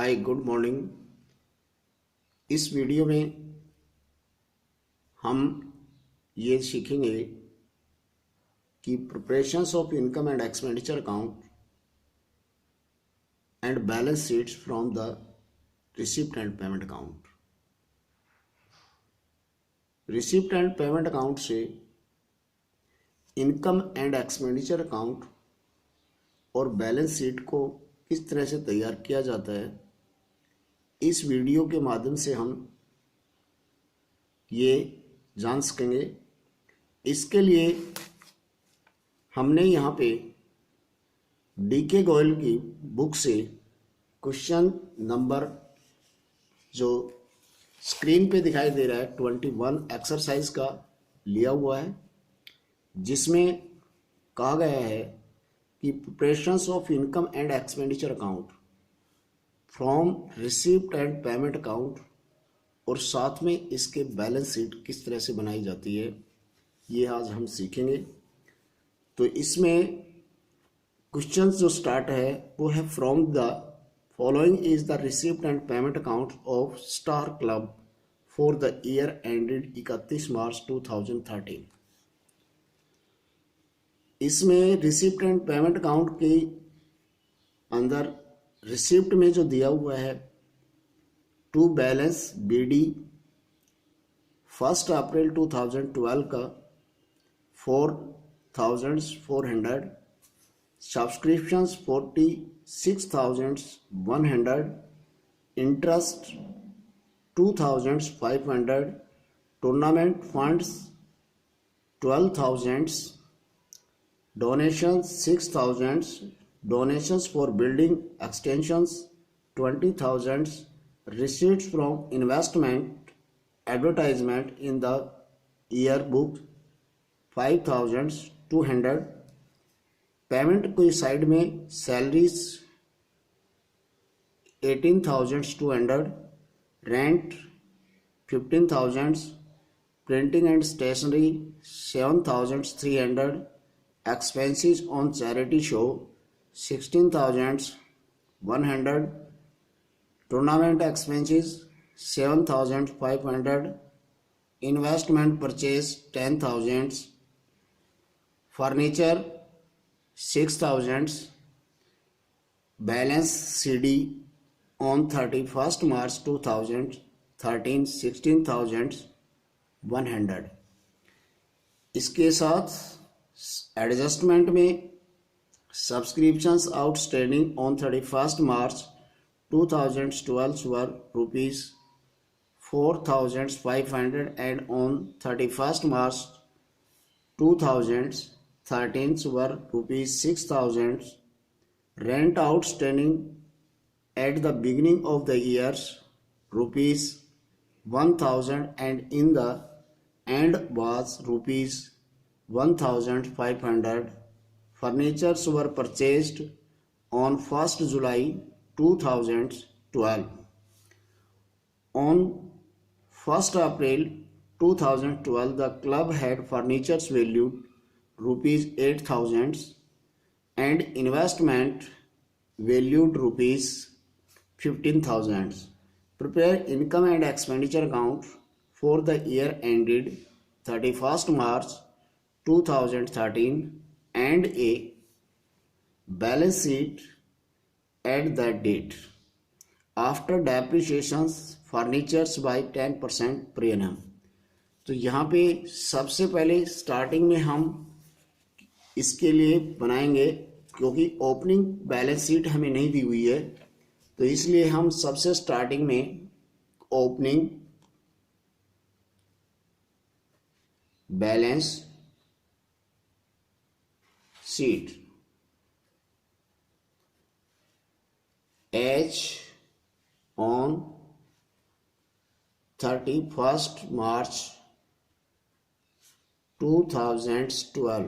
Hi good morning. इस video में हम ये सीखेंगे कि preparations of income and expenditure account and balance sheets from the receipt and payment account. Receipt and payment account से income and expenditure account और balance sheet को किस तरह से तैयार किया जाता है, इस वीडियो के माध्यम से हम ये जान सकेंगे। इसके लिए हमने यहाँ पे डीके गोयल की बुक से क्वेश्चन नंबर जो स्क्रीन पे दिखाई दे रहा है 21 एक्सरसाइज का लिया हुआ है, जिसमें कहा गया है कि preparations of income and expenditure account from receipt and payment account, और साथ में इसके बैलेंस शीट किस तरह से बनाई जाती है, ये आज हम सीखेंगे। तो इसमें क्वेश्चन जो स्टार्ट है वो है from the following is the receipt and payment account of star club for the year ended 31 March 2013। इसमें रिसिप्ट एंड पेमेंट अकाउंट के अंदर रिसिप्ट में जो दिया हुआ है टू बैलेंस बीडी 1 अप्रैल 2012 का 4,400, subscriptions 46,100, interest 2,500, tournament funds 12,000, donations 6,000, donations for building extensions 20,000, receipts from investment advertisement in the yearbook 5,200, payment कोई साइड में salaries 18,200, rent 15,000, printing and stationery 7,300, expenses on charity show 16,100, tournament expenses 7,500, investment purchase 10,000, furniture 6,000, balance CD on 31st March 2013 16,100। इसके साथ adjustment में subscriptions outstanding on 31st March 2012 were rupees 4,500 and on 31st March 2013 were rupees 6,000, rent outstanding at the beginning of the years rupees 1,000 and in the end was rupees 1,500, furnitures were purchased on 1st July 2012. On 1st April 2012, the club had furnitures valued rupees 8,000 and investment valued rupees 15,000. Prepare income and expenditure account for the year ended 31st March 2013 and a balance sheet at that date after depreciations furnitures by 10% per annum। तो यहाँ पे सबसे पहले starting में हम इसके लिए बनाएंगे, क्योंकि ओपनिंग बैलेंस शीट हमें नहीं दी हुई है, तो इसलिए हम सबसे स्टार्टिंग में opening balance sheet H on 31st March 2012।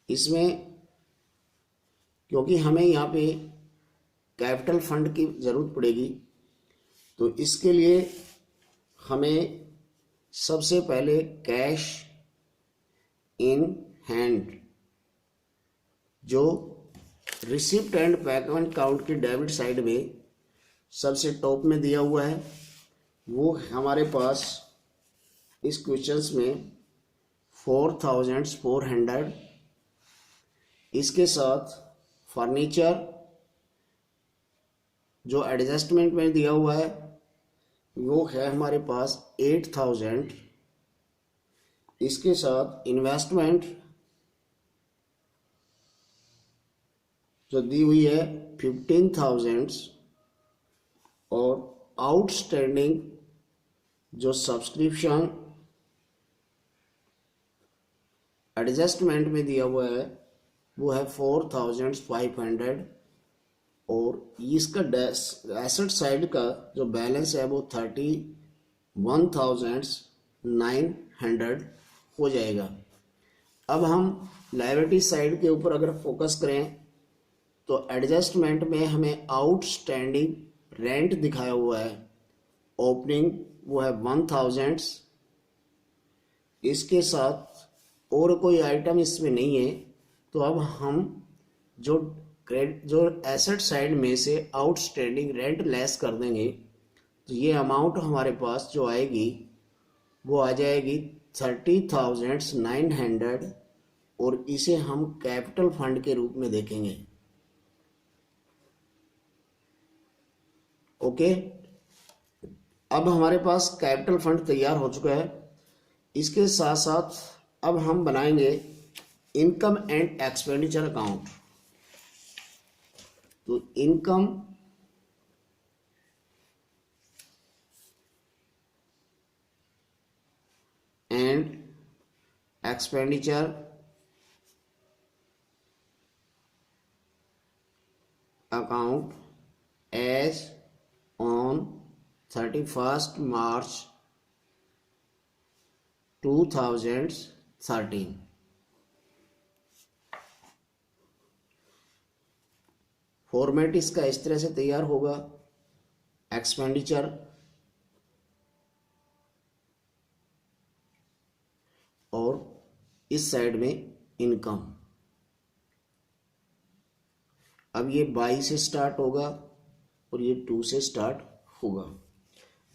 इसमें क्योंकि हमें यहाँ पे कैपिटल फंड की ज़रूरत पड़ेगी, तो इसके लिए हमें सबसे पहले कैश इन हैंड जो रिसिप्ट एंड पेमेंट काउंट की डेबिट साइड में सबसे टॉप में दिया हुआ है वो हमारे पास इस क्वेश्चंस में 4400। इसके साथ फर्नीचर जो एडजस्टमेंट में दिया हुआ है वो है हमारे पास 8000। इसके साथ इन्वेस्टमेंट जो दी हुई है 15000 और आउटस्टैंडिंग जो सब्सक्रिप्शन एडजस्टमेंट में दिया हुआ है वो है 4500 और इसका एसेट साइड का जो बैलेंस है वो 31900 हो जाएगा। अब हम लायबिलिटी साइड के ऊपर अगर फोकस करें तो एडजस्टमेंट में हमें आउटस्टैंडिंग रेंट दिखाया हुआ है, ओपनिंग वो है 1000। इसके साथ और कोई आइटम इसमें नहीं है। तो अब हम जो एसेट साइड में से आउटस्टैंडिंग रेंट लेस कर देंगे तो ये अमाउंट हमारे पास जो आएगी वो आ जाएगी 30,900 और इसे हम कैपिटल फंड के रूप में देखेंगे। ओके, अब हमारे पास कैपिटल फंड तैयार हो चुका है। इसके साथ साथ अब हम बनाएंगे इनकम एंड एक्सपेंडिचर अकाउंट। तो income and expenditure account as on 31 March 2013। Format इसका इस तरह से तैयार होगा, एक्सपेंडिचर और इस साइड में इनकम। अब ये 22 से स्टार्ट होगा और ये 2 से स्टार्ट होगा।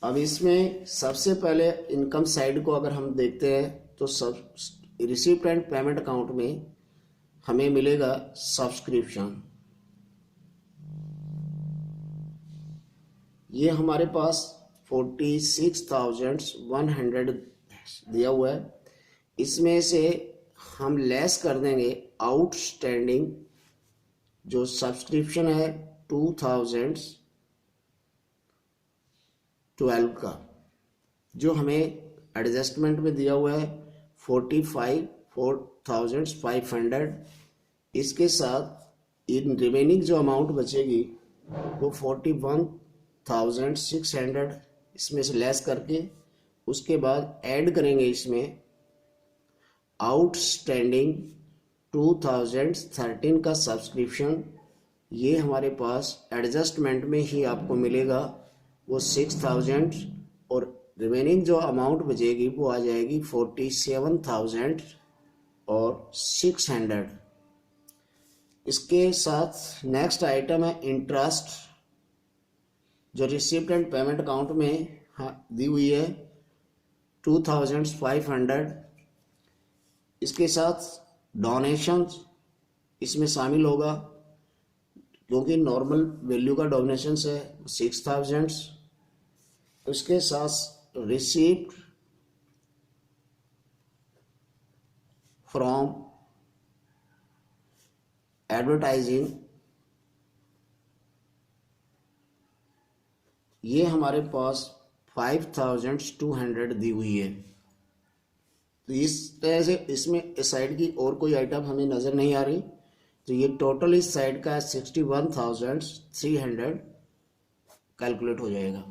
अब इसमें सबसे पहले इनकम साइड को अगर हम देखते हैं तो सब रिसिप्ट एंड पेमेंट अकाउंट में हमें मिलेगा सब्सक्रिप्शन। ये हमारे पास 46,100 दिया हुआ है। इसमें से हम लेस कर देंगे आउटस्टैंडिंग जो सब्सक्रिप्शन है 2012 का, जो हमें एडजस्टमेंट में दिया हुआ है 45,500। इसके साथ इन रिमेनिंग जो अमाउंट बचेगी वो 41,600 इसमें से लेस करके उसके बाद ऐड करेंगे इसमें आउटस्टैंडिंग 2013 का सब्सक्रिप्शन। ये हमारे पास एडजस्टमेंट में ही आपको मिलेगा वो 6000 और रिमेनिंग जो अमाउंट बचेगी वो आ जाएगी 47,600। इसके साथ नेक्स्ट आइटम है इंटरेस्ट जो रिसिप्ट एंड पेमेंट अकाउंट में दी हुई है 2500। इसके साथ डोनेशन इसमें शामिल होगा क्योंकि नॉर्मल वैल्यू का डोनेशन है 6000। उसके साथ रिसीप्ट फ्रॉम एडवर्टाइजिंग ये हमारे पास 5200 दी हुई है। तो इस तरह से इसमें इस साइड की और कोई आइटम हमें नज़र नहीं आ रही। तो ये टोटल इस साइड का 61,300 कैलकुलेट हो जाएगा।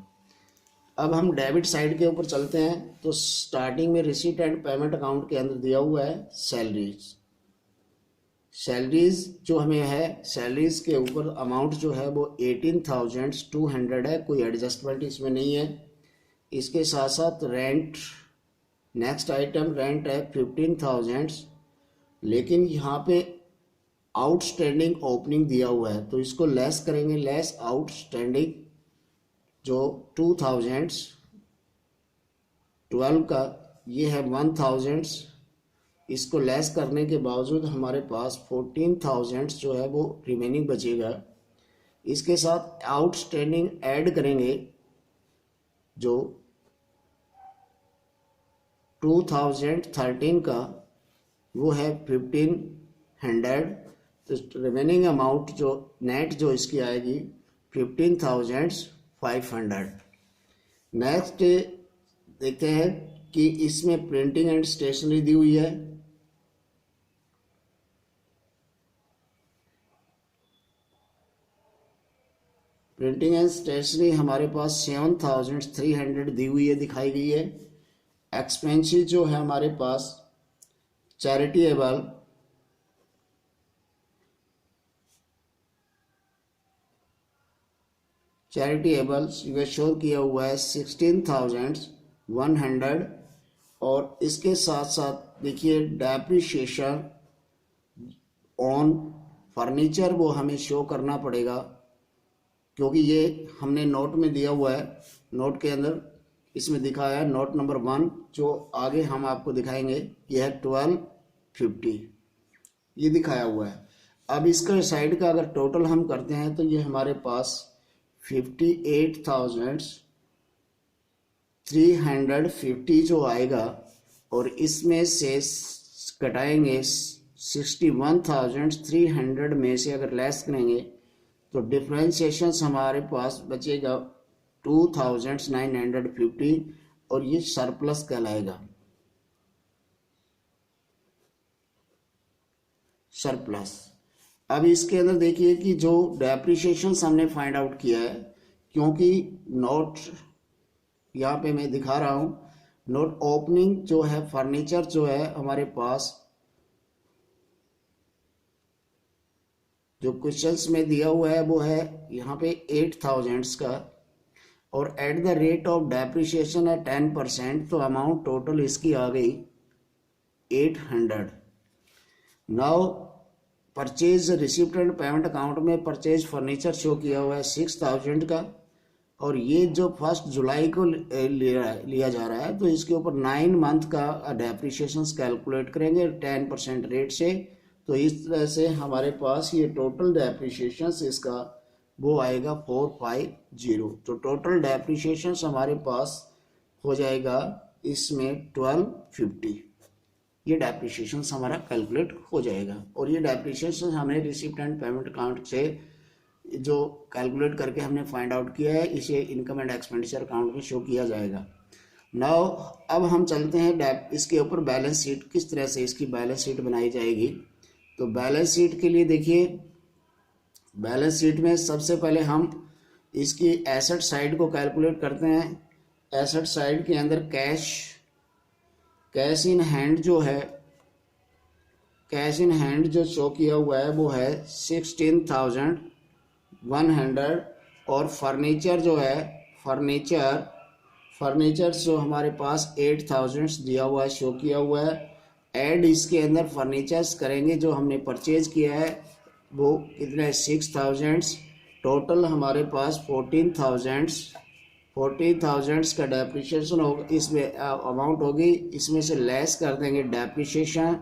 अब हम डेबिट साइड के ऊपर चलते हैं। तो स्टार्टिंग में रिसीट एंड पेमेंट अकाउंट के अंदर दिया हुआ है सैलरीज। सैलरीज जो हमें है, सैलरीज के ऊपर अमाउंट जो है वो 18,200 है, कोई एडजस्टमेंट इसमें नहीं है। इसके साथ साथ रेंट, नेक्स्ट आइटम रेंट है 15,000, लेकिन यहाँ पे आउटस्टैंडिंग ओपनिंग दिया हुआ है तो इसको लेस करेंगे, लेस आउटस्टैंडिंग जो 2012 का ये है 1000, इसको लेस करने के बावजूद हमारे पास 14,000 जो है वो रिमेनिंग बचेगा। इसके साथ आउटस्टैंडिंग ऐड करेंगे जो 2013 का वो है 1500, तो रिमेनिंग अमाउंट जो नेट जो इसकी आएगी 15,500। नेक्स्ट देखते हैं कि इसमें प्रिंटिंग एंड स्टेशनरी दी हुई है। प्रिंटिंग एंड स्टेशनरी हमारे पास 7,300 दी हुई है, दिखाई गई है। एक्सपेंसेस जो है हमारे पास चैरिटेबल ये शो किया हुआ है 16,100। और इसके साथ साथ देखिए डेप्रिसिएशन ऑन फर्नीचर वो हमें शो करना पड़ेगा, क्योंकि ये हमने नोट में दिया हुआ है। नोट के अंदर इसमें दिखाया है नोट नंबर 1, जो आगे हम आपको दिखाएंगे, यह है 1250 ये दिखाया हुआ है। अब इसका साइड का अगर टोटल हम करते हैं तो ये हमारे पास 58,350 जो आएगा, और इसमें से कटाएंगे 61,300 में से अगर लेस करेंगे तो डिफरेंशिएशन हमारे पास बचेगा 2,950, और ये सरप्लस कहलाएगा, सरप्लस। अब इसके अंदर देखिए कि जो डेप्रिसिएशन हमने फाइंड आउट किया है, क्योंकि नोट यहाँ पे मैं दिखा रहा हूँ, नोट ओपनिंग जो है फर्नीचर जो है हमारे पास जो क्वेश्चंस में दिया हुआ है वो है यहाँ पे 8,000 का, और at the rate of depreciation है 10%, तो अमाउंट टोटल इसकी आ गई 800। Now purchase receipt and payment account में परचेज फर्नीचर शो किया हुआ है 6,000 का, और ये जो 1 जुलाई को लिया जा रहा है तो इसके ऊपर 9 मंथ का डेप्रिसिएशन कैलकुलेट करेंगे 10% रेट से। तो इस तरह से हमारे पास ये टोटल डेप्रिसिएशन इसका वो आएगा 450। तो टोटल डेप्रिसिएशन हमारे पास हो जाएगा इसमें 1250, ये डेप्रिसिएशन हमारा कैलकुलेट हो जाएगा। और ये डेप्रिसिएशन हमने रिसिप्ट एंड पेमेंट अकाउंट से जो कैलकुलेट करके हमने फाइंड आउट किया है, इसे इनकम एंड एक्सपेंडिचर अकाउंट में शो किया जाएगा। नाउ अब हम चलते हैं इसके ऊपर बैलेंस शीट, किस तरह से इसकी बैलेंस शीट बनाई जाएगी। तो बैलेंस शीट के लिए देखिए, बैलेंस शीट में सबसे पहले हम इसकी एसेट साइड को कैलकुलेट करते हैं। एसेट साइड के अंदर कैश इन हैंड जो है, कैश इन हैंड जो शो किया हुआ है वो है 16,100, और फर्नीचर जो है फर्नीचर जो हमारे पास 8,000 दिया हुआ है, शो किया हुआ है। ऐड इसके अंदर फर्नीचर्स करेंगे जो हमने परचेज किया है वो कितना है 6,000, टोटल हमारे पास 14,000 का डेप्रिसिएशन होगा, इसमें अमाउंट होगी। इसमें से लेस कर देंगे डेप्रिसिएशन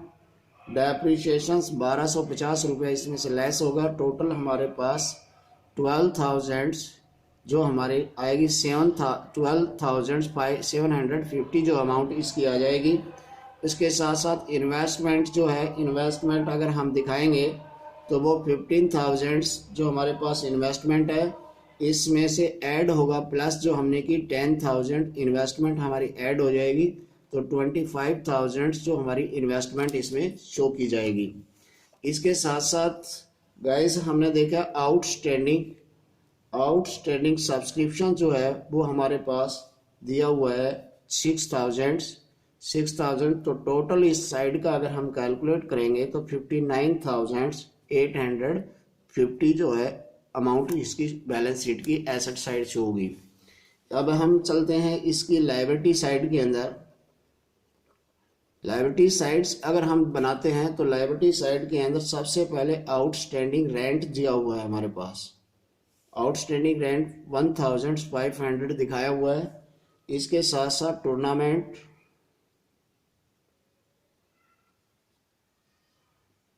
1250 रुपये इसमें से लेस होगा। टोटल हमारे पास 12,000 जो हमारी आएगी 12,750 जो अमाउंट इसकी आ जाएगी। इसके साथ साथ इन्वेस्टमेंट जो है, इन्वेस्टमेंट अगर हम दिखाएंगे तो वो 15,000 जो हमारे पास इन्वेस्टमेंट है, इसमें से ऐड होगा प्लस जो हमने की 10,000 इन्वेस्टमेंट हमारी ऐड हो जाएगी, तो 25,000 जो हमारी इन्वेस्टमेंट इसमें शो की जाएगी। इसके साथ साथ गाइस हमने देखा आउटस्टैंडिंग सब्सक्रिप्शन जो है वो हमारे पास दिया हुआ है 6,000, तो टोटल इस साइड का अगर हम कैलकुलेट करेंगे तो 59,850 जो है अमाउंट इसकी बैलेंस शीट की एसेट साइड से होगी। अब हम चलते हैं इसकी लायबिलिटी साइड के अंदर। लायबिलिटी साइड्स अगर हम बनाते हैं तो लायबिलिटी साइड के अंदर सबसे पहले आउटस्टैंडिंग रेंट दिया हुआ है हमारे पास। आउटस्टैंडिंग रेंट 1500 दिखाया हुआ है। इसके साथ साथ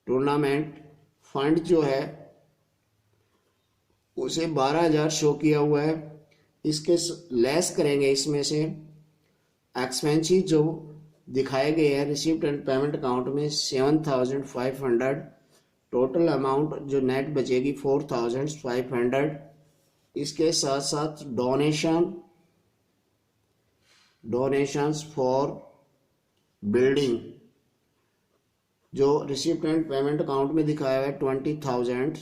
टूर्नामेंट फंड जो है उसे 12,000 शो किया हुआ है। इसके लेस करेंगे इसमें से एक्सपेंसिव जो दिखाए गए हैं रिसीव्ड एंड पेमेंट अकाउंट में 7,500, टोटल अमाउंट जो नेट बचेगी 4,500। इसके साथ साथ डोनेशंस फॉर बिल्डिंग जो रिसीव्ड एंड पेमेंट अकाउंट में दिखाया है 20,000,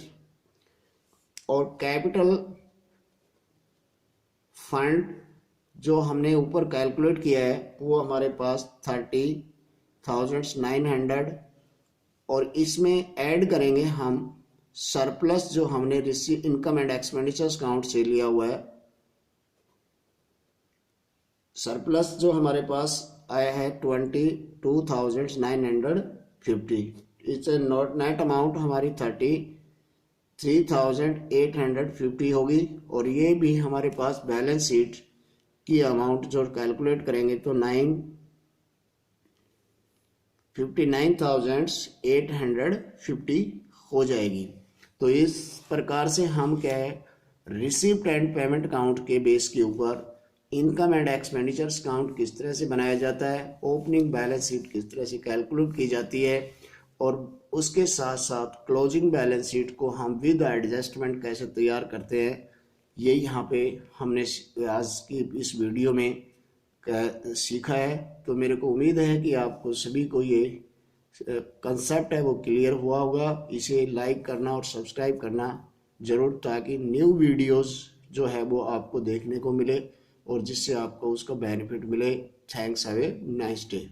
और कैपिटल फंड जो हमने ऊपर कैलकुलेट किया है वो हमारे पास 30,900, और इसमें ऐड करेंगे हम सरप्लस जो हमने receive income and expenditures account से लिया हुआ है। सरप्लस जो हमारे पास आया है 22,950। इट्स नेट अमाउंट हमारी 33,850 होगी, और ये भी हमारे पास बैलेंस शीट की अमाउंट जो कैलकुलेट करेंगे तो 59,850 हो जाएगी। तो इस प्रकार से हम क्या है रिसिप्ट एंड पेमेंट अकाउंट के बेस के ऊपर इनकम एंड एक्सपेंडिचर्स अकाउंट किस तरह से बनाया जाता है, ओपनिंग बैलेंस शीट किस तरह से कैलकुलेट की जाती है, और उसके साथ साथ क्लोजिंग बैलेंस शीट को हम विद एडजस्टमेंट कैसे तैयार करते हैं, ये यहाँ पे हमने आज की इस वीडियो में सीखा है। तो मेरे को उम्मीद है कि आपको सभी को ये कंसेप्ट है वो क्लियर हुआ होगा। इसे लाइक करना और सब्सक्राइब करना ज़रूर, ताकि न्यू वीडियोस जो है वो आपको देखने को मिले और जिससे आपको उसका बेनिफिट मिले। Thanks, have a nice day.